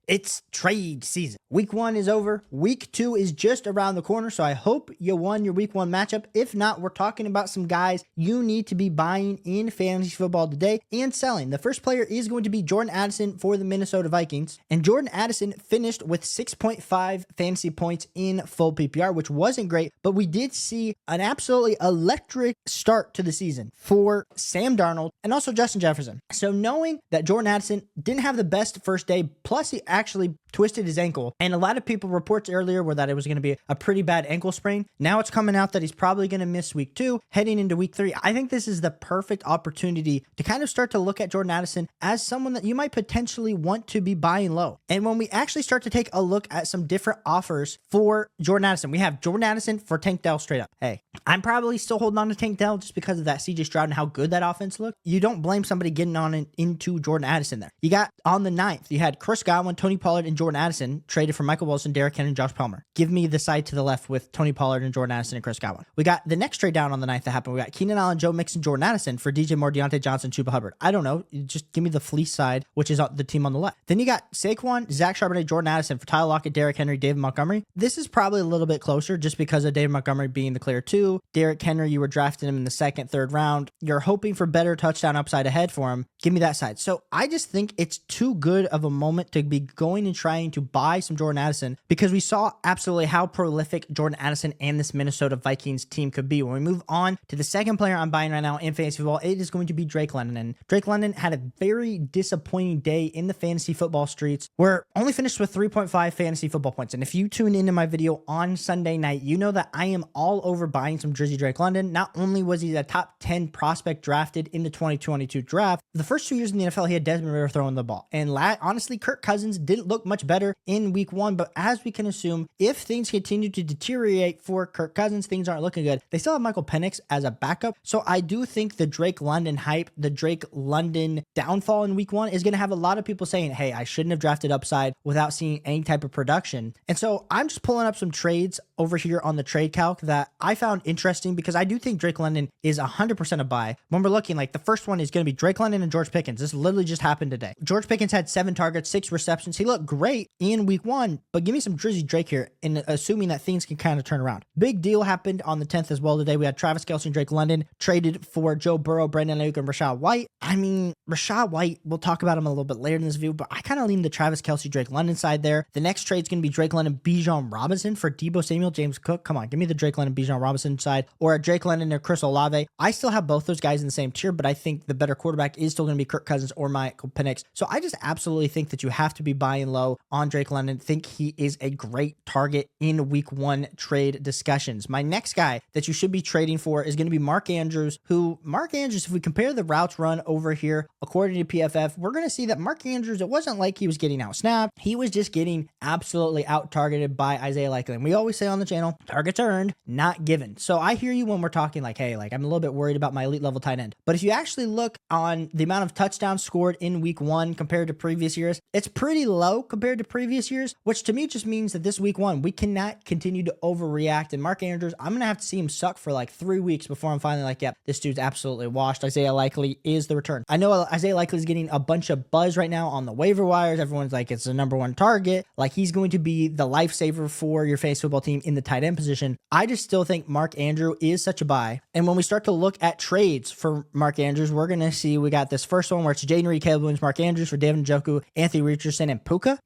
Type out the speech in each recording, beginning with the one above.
It's trade season. Week 1 is over. Week 2 is just around the corner. So I hope you won your week 1 matchup. If not, we're talking about some guys you need to be buying in fantasy football today and selling. The first player is going to be Jordan Addison for the Minnesota Vikings. And Jordan Addison finished with 6.5 fantasy points in full PPR, which wasn't great, but we did see an absolutely electric start to the season for Sam Darnold and also Justin Jefferson. So knowing that Jordan Addison didn't have the best first day, plus he actually twisted his ankle, and a lot of people reports earlier were that it was going to be a pretty bad ankle sprain. Now it's coming out that he's probably going to miss week 2 heading into week 3. I think this is the perfect opportunity to kind of start to look at Jordan Addison as someone that you might potentially want to be buying low. And when we actually start to take a look at some different offers for Jordan Addison, we have Jordan Addison for Tank Dell straight up. Hey, I'm probably still holding on to Tank Dell just because of that CJ Stroud and how good that offense looked. You don't blame somebody getting on into Jordan Addison there. You got on the 9th, you had Chris Godwin, Tony Pollard, and Jordan Addison traded for Michael Wilson, Derrick Henry, and Josh Palmer. Give me the side to the left with Tony Pollard and Jordan Addison and Chris Godwin. We got the next trade down on the 9th that happened. We got Keenan Allen, Joe Mixon, Jordan Addison for DJ Moore, Deontay Johnson, Chuba Hubbard. I don't know. Just give me the fleece side, which is the team on the left. Then you got Saquon, Zach Charbonnet, Jordan Addison for Tyler Lockett, Derrick Henry, David Montgomery. This is probably a little bit closer just because of David Montgomery being the clear 2. Derrick Henry, you were drafting him in the 2nd, 3rd round. You're hoping for better touchdown upside ahead for him. Give me that side. So I just think it's too good of a moment to be going and trying to buy some Jordan Addison because we saw absolutely how prolific Jordan Addison and this Minnesota Vikings team could be. When we move on to the second player I'm buying right now in fantasy football, it is going to be Drake London. And Drake London had a very disappointing day in the fantasy football streets where only finished with 3.5 fantasy football points. And if you tune into my video on Sunday night, you know that I am all over buying some Drizzy Drake London. Not only was he a top 10 prospect drafted in the 2022 draft, the first 2 years in the NFL, he had Desmond Ridder throwing the ball. And honestly, Kirk Cousins didn't look much better in week 1, but as we can assume, if things continue to deteriorate for Kirk Cousins, things aren't looking good. They still have Michael Penix as a backup. So I do think the Drake London hype, the Drake London downfall in week 1 is going to have a lot of people saying, hey, I shouldn't have drafted upside without seeing any type of production. And so I'm just pulling up some trades over here on the trade calc that I found interesting because I do think Drake London is 100% a buy. When we're looking, like the first one is going to be Drake London and George Pickens. This literally just happened today. George Pickens had 7 targets, 6 receptions. He looked great in week 1, but give me some Drizzy Drake here and assuming that things can kind of turn around. Big deal happened on the 10th as well today. We had Travis Kelce and Drake London traded for Joe Burrow, Brandon Ayuk, and Raachad White. I mean, Raachad White, we'll talk about him a little bit later in this video, but I kind of lean the Travis Kelce, Drake London side there. The next trade is going to be Drake London, Bijan Robinson for Deebo Samuel, James Cook. Come on, give me the Drake London, Bijan Robinson side, or a Drake London or Chris Olave. I still have both those guys in the same tier, but I think the better quarterback is still going to be Kirk Cousins or Michael Penix. So I just absolutely think that you have to be buying low on Drake London. Think he is a great target in week 1 trade discussions. My next guy that you should be trading for is going to be Mark Andrews, if we compare the routes run over here, according to PFF, we're going to see that Mark Andrews, it wasn't like he was getting out snapped. He was just getting absolutely out targeted by Isaiah Likely. And we always say on the channel, targets earned, not given. So I hear you when we're talking like, hey, like I'm a little bit worried about my elite level tight end. But if you actually look on the amount of touchdowns scored in week 1 compared to previous years, it's pretty low compared to previous years, which to me just means that this week 1, we cannot continue to overreact. And Mark Andrews, I'm going to have to see him suck for like 3 weeks before I'm finally like, yep, this dude's absolutely washed. Isaiah Likely is the return. I know Isaiah Likely is getting a bunch of buzz right now on the waiver wires. Everyone's like, it's the #1 target. Like he's going to be the lifesaver for your fantasy football team in the tight end position. I just still think Mark Andrews is such a buy. And when we start to look at trades for Mark Andrews, we're going to see we got this first one where it's Jayden Reed, Caleb Williams, Mark Andrews for David Njoku, Anthony Richardson, and Puka.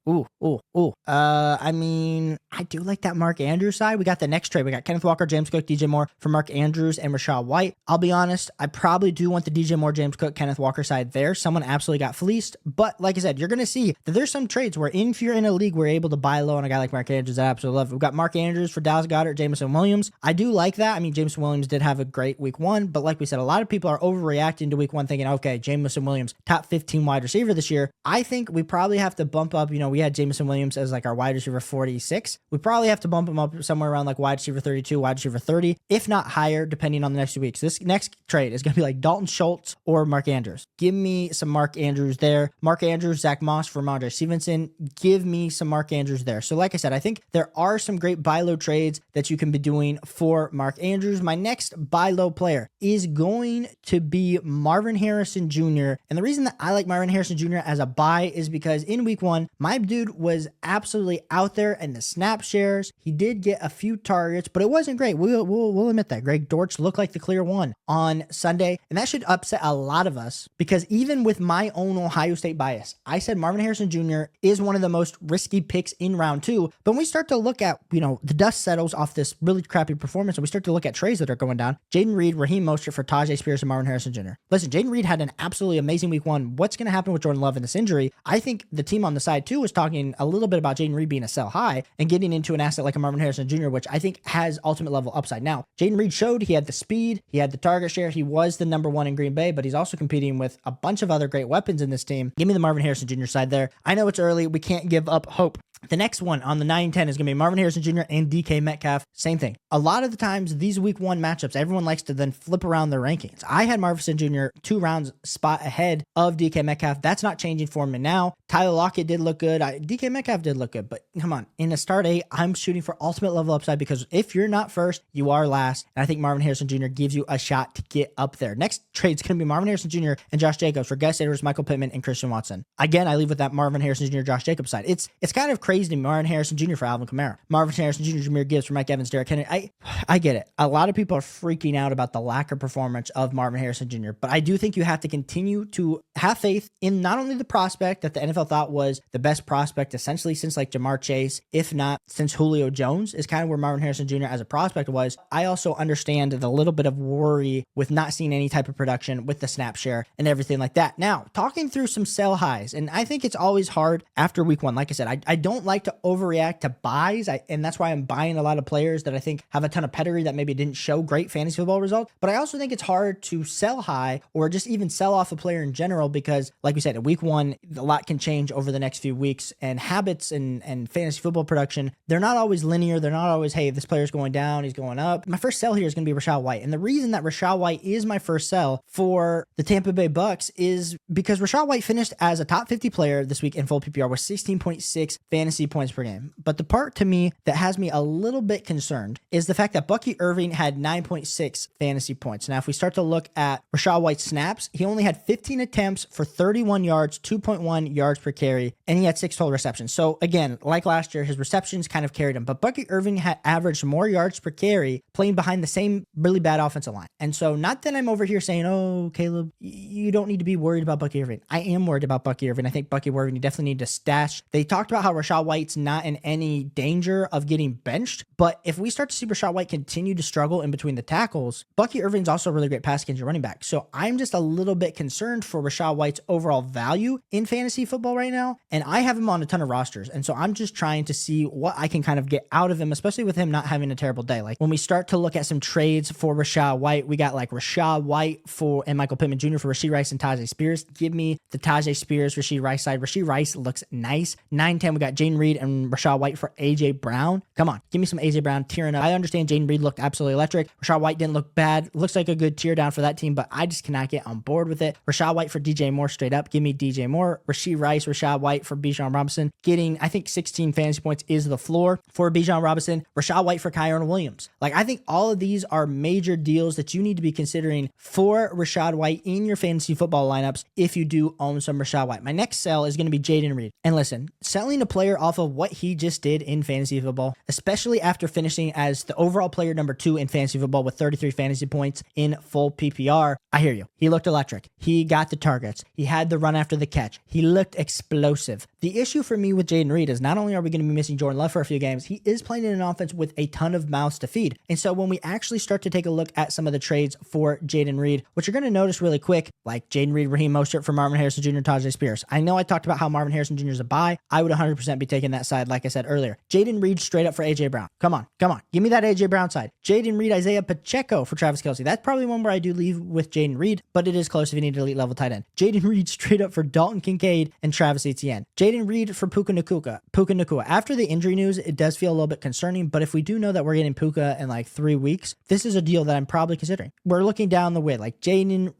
I mean, I do like that Mark Andrews side. We got the next trade. We got Kenneth Walker, James Cook, DJ Moore for Mark Andrews and Raachad White. I'll be honest, I probably do want the DJ Moore, James Cook, Kenneth Walker side there. Someone absolutely got fleeced. But like I said, you're going to see that there's some trades where if you're in a league, we're able to buy low on a guy like Mark Andrews. I absolutely love it. We've got Mark Andrews for Dallas Goedert, Jameson Williams. I do like that. I mean, Jameson Williams did have a great week 1, but like we said, a lot of people are overreacting to week 1 thinking, okay, Jameson Williams, top 15 wide receiver this year. I think we probably have to bump up, we had Jameson Williams as like our wide receiver 46. We probably have to bump him up somewhere around like wide receiver 32, wide receiver 30, if not higher, depending on the next 2 weeks. This next trade is going to be like Dalton Schultz or Mark Andrews. Give me some Mark Andrews there. Mark Andrews, Zach Moss for Ramondre Stevenson. Give me some Mark Andrews there. So like I said, I think there are some great buy low trades that you can be doing for Mark Andrews. My next buy low player is going to be Marvin Harrison Jr. And the reason that I like Marvin Harrison Jr. as a buy is because in week 1, one, my dude was absolutely out there in the snap shares. He did get a few targets, but it wasn't great. We'll admit that. Greg Dortch looked like the clear one on Sunday, and that should upset a lot of us because even with my own Ohio State bias, I said Marvin Harrison Jr. is one of the most risky picks in round 2. But when we start to look at, the dust settles off this really crappy performance, and we start to look at trades that are going down, Jayden Reed, Raheem Mostert for Tajay Spears and Marvin Harrison Jr. Listen, Jayden Reed had an absolutely amazing week 1. What's going to happen with Jordan Love and this injury? I think the team on the side too was talking a little bit about Jayden Reed being a sell high and getting into an asset like a Marvin Harrison Jr., which I think has ultimate level upside. Now, Jayden Reed showed he had the speed, he had the target share, he was the number 1 in Green Bay, but he's also competing with a bunch of other great weapons in this team. Give me the Marvin Harrison Jr. side there. I know it's early. We can't give up hope. The next one on the 9-10 is going to be Marvin Harrison Jr. and DK Metcalf. Same thing. A lot of the times, these week 1 matchups, everyone likes to then flip around their rankings. I had Marvin Jr. 2 rounds spot ahead of DK Metcalf. That's not changing for me now. Tyler Lockett did look good. DK Metcalf did look good, but come on. In a start 8, I'm shooting for ultimate level upside because if you're not first, you are last. And I think Marvin Harrison Jr. gives you a shot to get up there. Next trade is going to be Marvin Harrison Jr. and Josh Jacobs for Gus Edwards, Michael Pittman, and Christian Watson. Again, I leave with that Marvin Harrison Jr. Josh Jacobs side. It's kind of crazy to me. Marvin Harrison Jr. for Alvin Kamara. Marvin Harrison Jr. Jameer Gibbs for Mike Evans, Derrick Henry. I get it. A lot of people are freaking out about the lack of performance of Marvin Harrison Jr., but I do think you have to continue to have faith in not only the prospect that the NFL thought was the best prospect essentially since like Jamar Chase, if not since Julio Jones is kind of where Marvin Harrison Jr. as a prospect was. I also understand the little bit of worry with not seeing any type of production with the snap share and everything like that. Now, talking through some sell highs, and I think it's always hard after week 1. Like I said, I don't like to overreact to buys, and that's why I'm buying a lot of players that I think have a ton of pedigree that maybe didn't show great fantasy football results. But I also think it's hard to sell high or just even sell off a player in general because, like we said, in week 1, a lot can change over the next few weeks, and habits and fantasy football production, they're not always linear. They're not always, hey, this player's going down, he's going up. My first sell here is going to be Raachad White, and the reason that Raachad White is my first sell for the Tampa Bay Bucks is because Raachad White finished as a top 50 player this week in full PPR with 16.6 fantasy points per game. But the part to me that has me a little bit concerned is the fact that Bucky Irving had 9.6 fantasy points. Now, if we start to look at Raachad White's snaps, he only had 15 attempts for 31 yards, 2.1 yards per carry, and he had 6 total receptions. So again, like last year, his receptions kind of carried him, but Bucky Irving had averaged more yards per carry playing behind the same really bad offensive line. And so not that I'm over here saying, oh, Caleb, you don't need to be worried about Bucky Irving. I am worried about Bucky Irving. I think Bucky Irving, you definitely need to stash. They talked about how Raachad White's not in any danger of getting benched, but if we start to see Raachad White continue to struggle in between the tackles, Bucky Irving's also a really great pass catching running back. So I'm just a little bit concerned for Raachad White's overall value in fantasy football right now, and I have him on a ton of rosters, and so I'm just trying to see what I can kind of get out of him, especially with him not having a terrible day. Like when we start to look at some trades for Raachad White, we got like Raachad White and Michael Pittman Jr. for Rashee Rice and Tajay Spears. Give me the Tajay Spears, Rashee Rice side. Rashee Rice looks nice. 9-10, we got Jayden Reed and Raachad White for AJ Brown. Come on, give me some AJ Brown tearing up. I understand Jayden Reed looked absolutely electric. Raachad White didn't look bad. Looks like a good tear down for that team, but I just cannot get on board with it. Raachad White for DJ Moore straight up. Give me DJ Moore. Rashee Rice, Raachad White for Bijan Robinson. Getting, I think 16 fantasy points is the floor for Bijan Robinson. Raachad White for Kyron Williams. Like I think all of these are major deals that you need to be considering for Raachad White in your fantasy football lineups if you do own some Raachad White. My next sell is going to be Jayden Reed. And listen, selling a player off of what he just did in fantasy football, especially after finishing as the overall player number 2 in fantasy football with 33 fantasy points in full PPR, I hear you. He looked electric. He got the targets. He had the run after the catch. He looked explosive. The issue for me with Jayden Reed is not only are we going to be missing Jordan Love for a few games, he is playing in an offense with a ton of mouths to feed. And so when we actually start to take a look at some of the trades for Jayden Reed, what you're going to notice really quick, like Jayden Reed, Raheem Mostert for Marvin Harrison Jr., Tajay Spears. I know I talked about how Marvin Harrison Jr. is a buy. I would 100% be taking that side, like I said earlier. Jayden Reed straight up for AJ Brown. Come on. Give me that AJ Brown side. Jayden Reed, Isaiah Pacheco for Travis Kelce. That's probably one where I do leave with Jayden Reed, but it is close if you need an elite level tight end. Jayden Reed straight up for Dalton Kincaid and Travis Etienne. Jayden Reed for Puka Nacua. After the injury news, it does feel a little bit concerning, but if we do know that we're getting Puka in like 3 weeks, this is a deal that I'm probably considering. We're looking down the way, like Jayden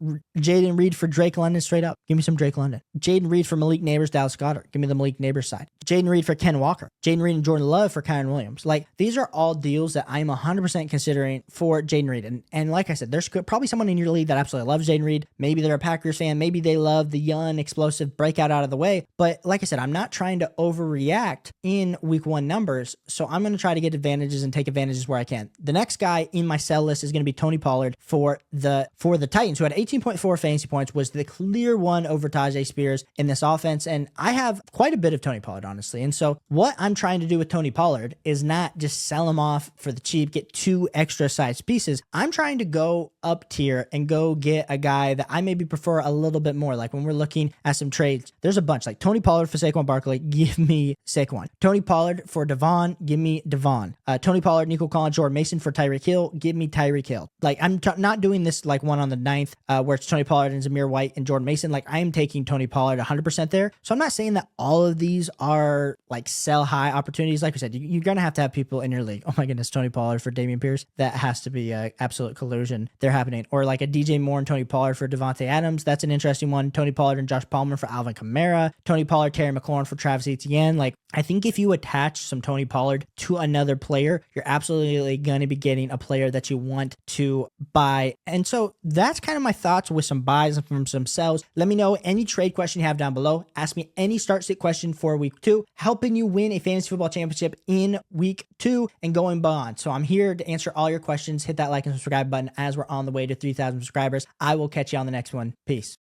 Reed for Drake London straight up. Give me some Drake London. Jayden Reed for Malik Neighbors, Dallas Goedert. Give me the Malik Neighbors side. Jayden Reed for Ken Walker, Jayden Reed and Jordan Love for Kyron Williams. Like, these are all deals that I'm 100% considering for Jayden Reed. And like I said, there's probably someone in your league that absolutely loves Jayden Reed. Maybe they're a Packers fan. Maybe they love the young, explosive breakout out of the way. But like I said, I'm not trying to overreact in week one numbers. So I'm going to try to get advantages and take advantages where I can. The next guy in my sell list is going to be Tony Pollard for the Titans, who had 18.4 fantasy points, was the clear one over Tajay Spears in this offense. And I have quite a bit of Tony Pollard, honestly. And so what I'm trying to do with Tony Pollard is not just sell him off for the cheap, get 2 extra size pieces. I'm trying to go up tier and go get a guy that I maybe prefer a little bit more. Like when we're looking at some trades, there's a bunch, like Tony Pollard for Saquon Barkley, give me Saquon. Tony Pollard for Devon, give me Devon. Tony Pollard, Nico Collins, Jordan Mason for Tyreek Hill, give me Tyreek Hill. Like I'm not doing this like one on the 9th where it's Tony Pollard and Zamir White and Jordan Mason. Like I am taking Tony Pollard 100% there. So I'm not saying that all of these are like sell high opportunities. Like I said, you're going to have people in your league. Oh my goodness, Tony Pollard for Dameon Pierce. That has to be absolute collusion. They're happening. Or like a DJ Moore and Tony Pollard for Devontae Adams. That's an interesting one. Tony Pollard and Josh Palmer for Alvin Kamara. Tony Pollard, Terry McLaurin for Travis Etienne. Like I think if you attach some Tony Pollard to another player, you're absolutely going to be getting a player that you want to buy. And so that's kind of my thoughts with some buys and from some sells. Let me know any trade question you have down below. Ask me any start sit question for week 2, helping you win a fantasy football championship in week 2 and going beyond. So I'm here to answer all your questions. Hit that like and subscribe button as we're on the way to 3,000 subscribers. I will catch you on the next one. Peace.